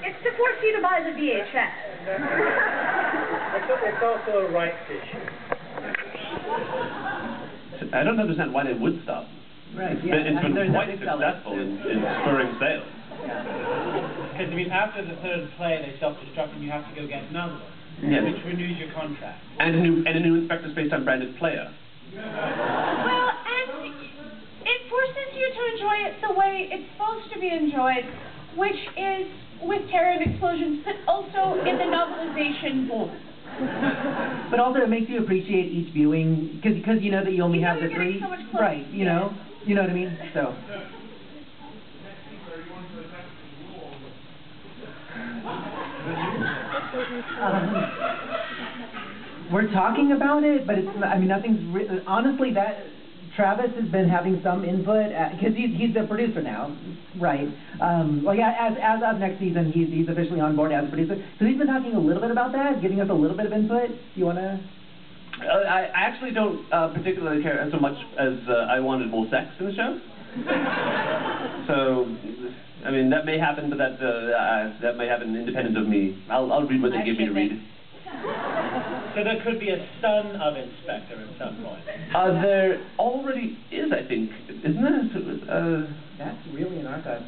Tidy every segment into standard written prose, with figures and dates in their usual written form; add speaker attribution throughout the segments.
Speaker 1: It's to force you to buy the VHS.
Speaker 2: It's also a rights issue.
Speaker 3: I don't understand why they would stop.
Speaker 4: Right,
Speaker 3: It's been quite successful in spurring sales.
Speaker 2: Because, I mean, after the third play, they self-destruct and you have to go get another one, which renews your contract.
Speaker 3: And a new Inspector Spacetime branded player.
Speaker 1: Well, and it forces you to enjoy it the way it's supposed to be enjoyed, which is with terror and explosions, but also in the novelization form.
Speaker 4: But also it makes you appreciate each viewing, because you know that you only have the three.
Speaker 1: So much
Speaker 4: right, you know what I mean? So. We're talking about it, but it's, I mean, nothing's, honestly, that, Travis has been having some input, because he's the producer now, right? Like, as of next season, he's officially on board as a producer. So he's been talking a little bit about that, giving us a little bit of input. Do you want to?
Speaker 3: I actually don't particularly care so much as I wanted more sex in the show. So, I mean, that may happen, but that may happen independent of me. I'll read what they give me to read.
Speaker 2: So there could be a son of Inspector at some point.
Speaker 3: There already is, I think, isn't there?
Speaker 4: That's really an archive.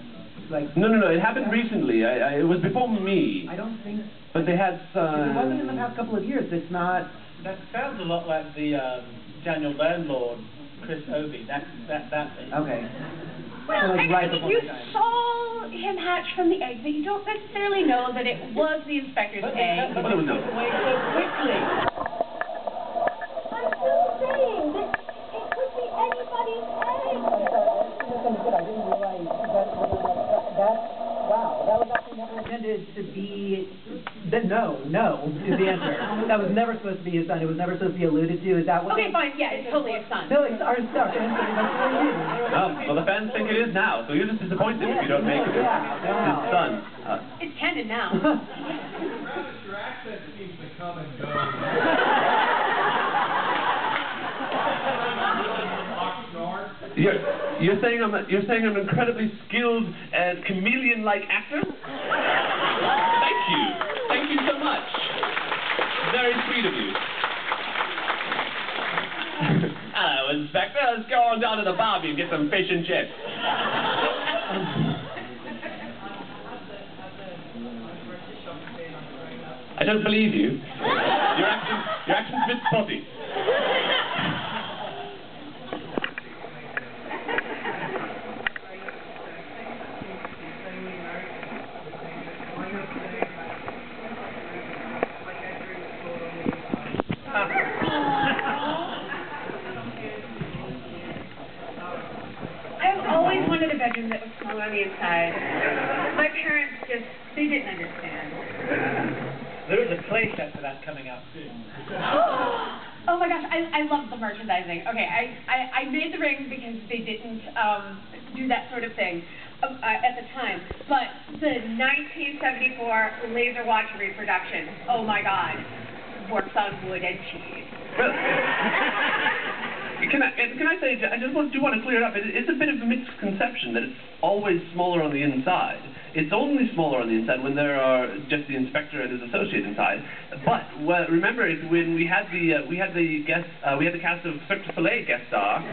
Speaker 4: Like,
Speaker 3: no, it happened recently. It was before me.
Speaker 4: I don't think.
Speaker 3: But they had.
Speaker 4: It wasn't in the past couple of years. It's not.
Speaker 2: That sounds a lot like the Daniel Landlord, Chris Obie. That thing.
Speaker 4: Okay.
Speaker 1: Well,
Speaker 4: so like
Speaker 1: I mean, you saw him hatch from the egg, but you don't necessarily know that it was the Inspector's egg.
Speaker 2: But it was away so quickly.
Speaker 1: I'm still saying that it could be anybody's egg.
Speaker 4: I didn't realize that. Wow, that was actually never intended to be. No is the answer. That was never supposed to be his son. It was never supposed to be alluded to. Is that what?
Speaker 1: Okay, fine. Yeah, it's totally his son.
Speaker 4: No, it's our stuff.
Speaker 3: Well, the fans think it is now, so you're just disappointed if you don't make it his son.
Speaker 1: It's canon now.
Speaker 5: Your accent seems to come and go.
Speaker 3: You're saying I'm an incredibly skilled and chameleon-like actor? Thank you so much. Very sweet of you. Hello, Inspector. Let's go on down to the barbie and get some fish and chips. I don't believe you. Your accent's a bit spotty.
Speaker 1: I've always wanted a bedroom that was smaller on the inside. My parents they didn't understand.
Speaker 2: There is a play set for that coming out soon.
Speaker 1: Oh my gosh, I love the merchandising. Okay, I made the ring because they didn't do that sort of thing at the time. But the 1974 Laser Watch reproduction, oh my god, works on wood and cheese.
Speaker 3: Can I say, I just do want to clear it up. It's a bit of a misconception that it's always smaller on the inside. It's only smaller on the inside when there are just the Inspector and his associate inside. But remember, when we had the cast of Cirque du Soleil guest star.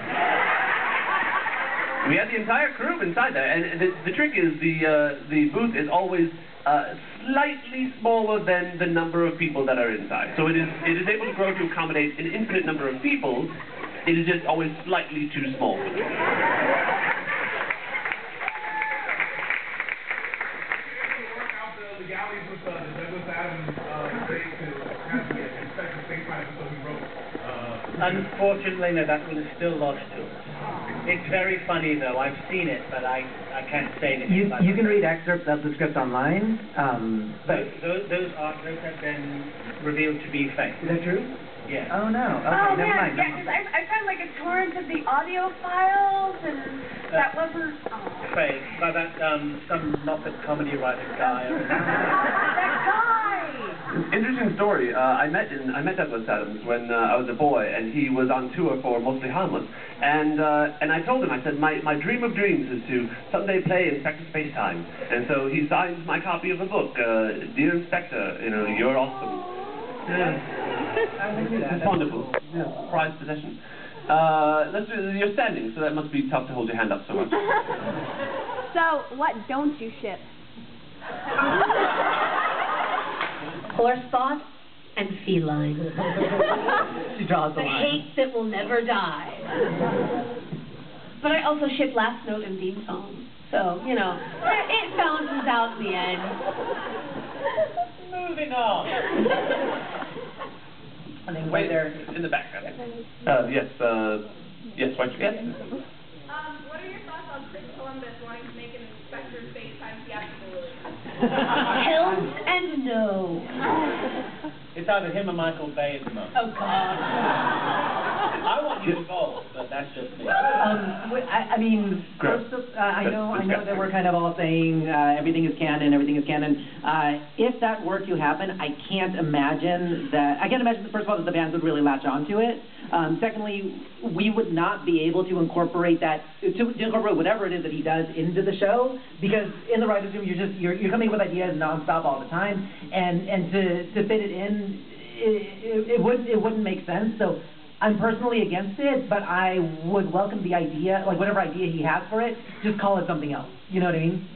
Speaker 3: We had the entire crew inside there, and the trick is the booth is always slightly smaller than the number of people that are inside. So it is able to grow to accommodate an infinite number of people. It is just always slightly too small.
Speaker 5: The galleys with the Douglas Adams debate to have the Inspector Spacetime episode we wrote.
Speaker 2: Unfortunately, no, that one is still lost to us. It's very funny, though. I've seen it, but I can't say anything about it.
Speaker 4: You can read excerpts of the script online. But
Speaker 2: those artworks have been revealed to be fake.
Speaker 4: Is that true?
Speaker 2: Yeah.
Speaker 4: Oh, no. Okay,
Speaker 1: Oh,
Speaker 4: never
Speaker 1: man,
Speaker 4: mind.
Speaker 1: yeah, because I found like a torrent of the audio files, and that wasn't...
Speaker 2: Fake. By that, some Muppet comedy writer guy.
Speaker 1: That guy!
Speaker 3: Interesting story. I met Douglas Adams when I was a boy, and he was on tour for Mostly Harmless. And I told him, I said, my dream of dreams is to someday play Inspector Spacetime. And so he signed my copy of the book, Dear Inspector, you know, you're awesome. Yeah. It's wonderful. Yeah, prized possession. Let's do, you're standing, so that must be tough to hold your hand up so much.
Speaker 6: So, what don't you ship?
Speaker 1: Horse-thought and feline.
Speaker 4: She draws the
Speaker 1: The
Speaker 4: line.
Speaker 1: hate that will never die. But I also ship Last Note and Theme Song. So, you know, it balances out in the end.
Speaker 2: Moving on.
Speaker 4: And then
Speaker 3: Wait,
Speaker 4: there.
Speaker 3: in the back. Yes, why don't you get?
Speaker 6: What are your thoughts on Chris Columbus wanting to make an Inspector Spacetime theatrical release?
Speaker 1: Hells and no.
Speaker 2: It's either him or Michael Bay at the moment.
Speaker 1: Oh, God.
Speaker 2: I want you involved, but that's just me.
Speaker 4: I mean, first of, I know that we're kind of all saying everything is canon, everything is canon. If that were to happen, I can't imagine, first of all, that the fans would really latch onto it. Secondly, we would not be able to incorporate that, to incorporate whatever it is that he does into the show, because in the writer's room, you're coming with ideas nonstop all the time, and to fit it in, it wouldn't make sense. So I'm personally against it, but I would welcome the idea, like whatever idea he has for it, just call it something else. You know what I mean?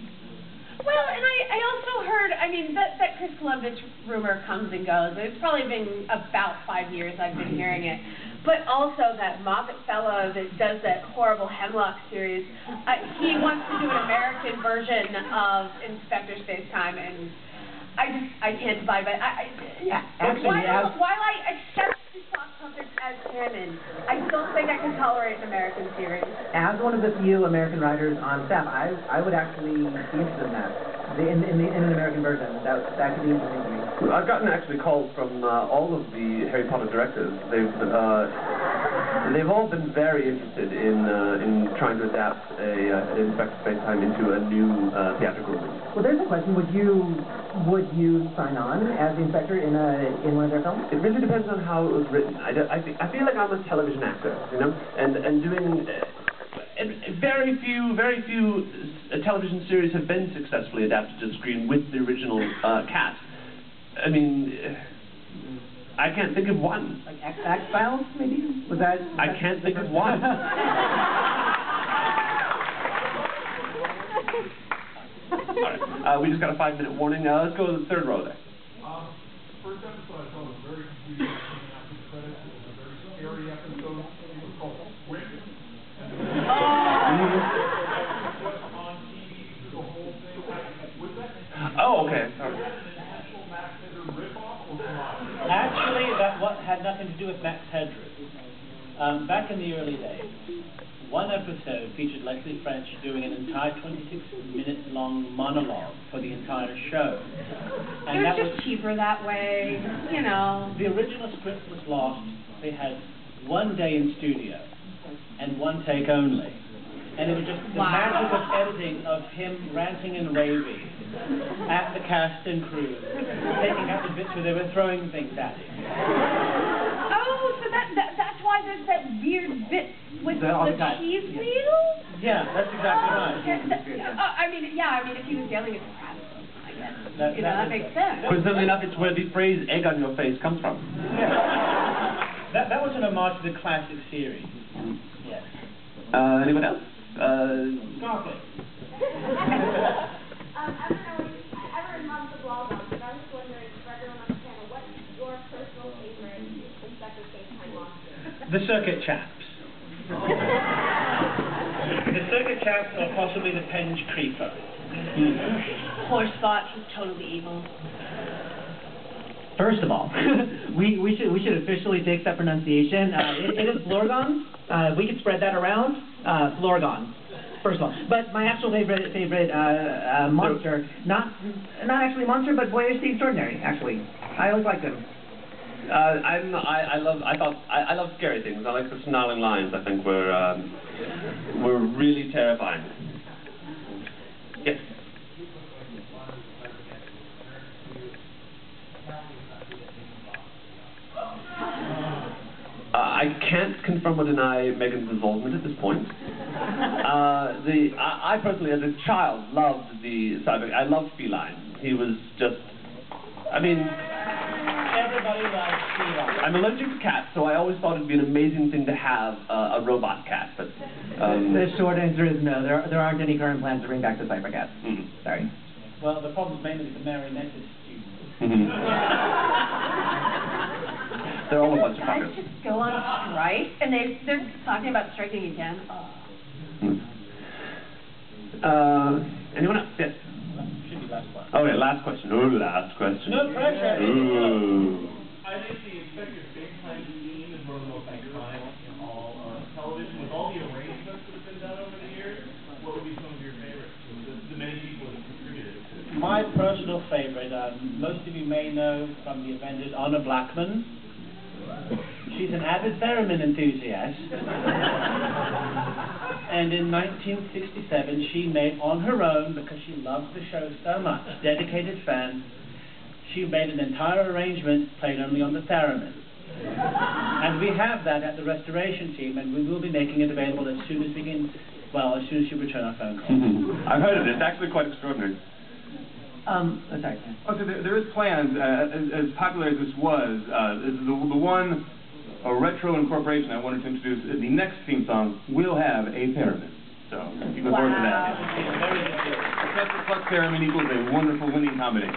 Speaker 1: Well, and I also heard, I mean, that Chris Columbus rumor comes and goes. It's probably been about 5 years I've been hearing it. But also that Moffat fellow that does that horrible Hemlock series, he wants to do an American version of Inspector Spacetime, and I can't abide by it. While I accept his thought puppets as canon, I don't think I can tolerate an American series.
Speaker 4: As one of the few American writers on staff, I would actually be interested in that. In an American version, that could be interesting to me.
Speaker 3: I've gotten actually calls from all of the Harry Potter directors. They've all been very interested in trying to adapt an Inspector Spacetime into a new theatrical release.
Speaker 4: Well, there's a question. Would you sign on as the Inspector in one of their films?
Speaker 3: It really depends on how it was written. I feel like I'm a television actor, you know, and doing. Very few television series have been successfully adapted to the screen with the original cast. I mean, I can't think of one.
Speaker 4: Like X-Files, maybe? Was that?
Speaker 3: I can't think of one. All right, we just got a 5-minute warning. Let's go to the third row there.
Speaker 5: First episode I thought was very confusing. After the credits, it was a very scary episode. It was called Squid. On TV through the whole thing. Was that?
Speaker 3: Oh, okay.
Speaker 5: Was that an intentional Max Headroom ripoff or not?
Speaker 2: Actually, that had nothing to do with Max Headroom. Back in the early days, one episode featured Leslie French doing an entire 26-minute-long monologue for the entire show. And
Speaker 1: It
Speaker 2: that
Speaker 1: was just cheaper that way, you know.
Speaker 2: The original script was lost. They had 1 day in studio and 1 take only. And it was just the magic of editing of him ranting and raving at the cast and crew, taking out the bits where they were throwing things at him.
Speaker 1: Oh, so that's why there's that weird bit with the cheese wheel?
Speaker 2: Yeah, that's exactly right.
Speaker 1: I mean, if he was yelling at the crowd, I guess. That makes sense.
Speaker 3: Coincidentally enough, it's where the phrase "egg on your face" comes from.
Speaker 2: Yeah. That was an homage to the classic series. Yes.
Speaker 3: Anyone else?
Speaker 2: Scarface.
Speaker 6: I don't know if you ever come to blog on, but I was wondering, for everyone on the panel, what's your personal favorite Inspector Spacetime monster?
Speaker 2: The Circuit Chaps. The Circuit Chaps, or possibly the Penge Creeper.
Speaker 1: Horse-thought, he's totally evil.
Speaker 4: First of all, we should officially fix that pronunciation. It is Florgon. We could spread that around. Florgon. First of all, but my actual favorite monster, not actually monster, but voyage the extraordinary. Actually, I always liked him.
Speaker 3: I love scary things. I like the snarling lions. I think were really terrifying. Yes. I can't confirm or deny Megan's involvement at this point. I personally, as a child, loved the cyber. I loved Feline. He was just, I mean,
Speaker 2: Everybody loves Feline.
Speaker 3: I'm allergic to cats, so I always thought it'd be an amazing thing to have a robot cat. But
Speaker 4: the short answer is no. There aren't any current plans to bring back the cyber cats. Sorry.
Speaker 2: Well, the problem's mainly with the marionette students.
Speaker 3: They're all a bunch of
Speaker 1: Guys
Speaker 3: fuckers.
Speaker 1: just go on strike, and they're talking about striking again.
Speaker 3: Anyone else? Yes.
Speaker 2: Should be last one.
Speaker 3: Okay, last question. Oh, last question.
Speaker 2: No pressure.
Speaker 3: Ooh.
Speaker 5: I think the Inspector Spacetime theme is one of the most iconic in all of television. With all the arrangements that have been done over the years, what would be some of your favorites? The many people that contributed to it.
Speaker 2: My personal favorite, most of you may know from the Avengers, Honor Blackman. She's an avid theremin enthusiast. And in 1967, she made on her own, because she loves the show so much, dedicated fan, she made an entire arrangement played only on the theremin. And we have that at the restoration team, and we will be making it available as soon as we can, well, as soon as you return our phone call.
Speaker 3: I've heard of it. It's actually quite extraordinary.
Speaker 4: Sorry.
Speaker 7: Oh, so there is plans, as popular as this was, the one retro incorporation I wanted to introduce, the next theme song will have a theremin. So you can look forward to that. Orchestra plus theremin equals a wonderful winning combination.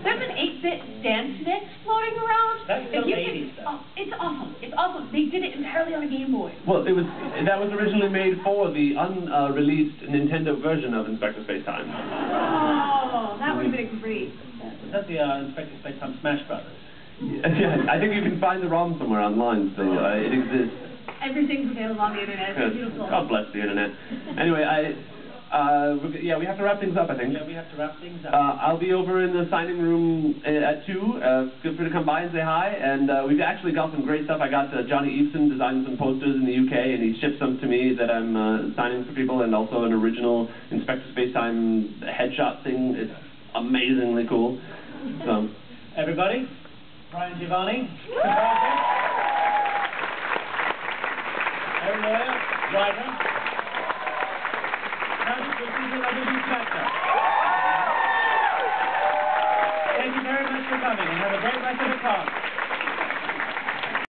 Speaker 1: There's an 8-bit dance mix floating around.
Speaker 2: That's
Speaker 1: If
Speaker 2: so
Speaker 1: you
Speaker 2: 80s
Speaker 1: could-
Speaker 2: stuff.
Speaker 1: Oh, it's awesome. It's awesome. They did it entirely on a Game Boy.
Speaker 3: Well, that was originally made for the unreleased Nintendo version of Inspector Spacetime.
Speaker 1: Oh, that would have been great.
Speaker 2: Is that the Inspector Spacetime Smash Brothers?
Speaker 3: Yeah, I think you can find the ROM somewhere online, so it exists.
Speaker 1: Everything's available on the internet. It's beautiful.
Speaker 3: God bless the internet. Anyway, we have to wrap things up, I think.
Speaker 2: Yeah, we have to wrap things up.
Speaker 3: I'll be over in the signing room at 2. Feel free to come by and say hi. And we've actually got some great stuff. I got Johnny Eveson designing some posters in the UK, and he shipped some to me that I'm signing for people, and also an original Inspector Spacetime headshot thing. It's amazingly cool. So,
Speaker 2: Everybody, Brian Giovanni, composer, Aaron Moyer, writer,